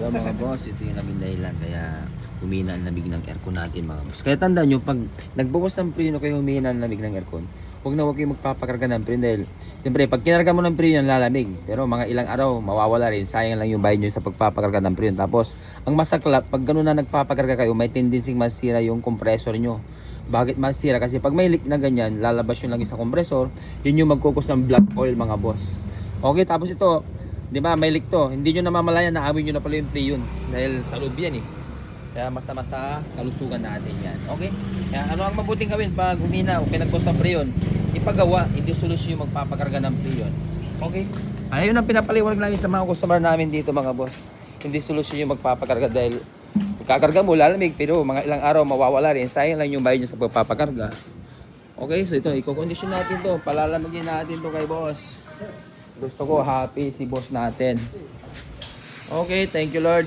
So mga boss, ito yung naging dahilan kaya humina ang lamig ng aircon natin mga boss. Kaya tandaan nyo, pag nagbukas ng preno kayo humina ang lamig ng aircon, huwag kayo magpapakarga ng preno dahil siyempre pag kinarga mo ng preno lalamig, pero mga ilang araw mawawala rin, sayang lang yung bayad nyo sa pagpapakarga ng preno. Tapos ang masaklap, pag gano'n na nagpapakarga kayo, may tendency masira yung compressor nyo. Bakit masira? Kasi pag may leak na ganyan, lalabas yung lagi sa compressor, yun yung magkukos ng black oil mga boss. Okay, tapos ito, di ba may leak to, hindi nyo namamalayan na amoy nyo na pala yung pre-yun dahil sa loob yan eh. Kaya masama sa kalusugan natin yan. Okay? Kaya ano ang mabuting gawin pag humina o pinagpos sa pre-yun? Ipagawa, hindi solusyon yung magpapakarga ng pre-yun. Okay? Ayun ang pinapaliwanag namin sa mga customer namin dito mga boss. Hindi solusyon yung magpapakarga dahil kakarga mo lalamig pero mga ilang araw mawawala rin. Sayang lang yung bayad nyo sa pagpapakarga. Okay, so ito, i-condition natin to. Palalamigin natin to kay boss. Gusto ko happy si boss natin. Okay, thank you Lord.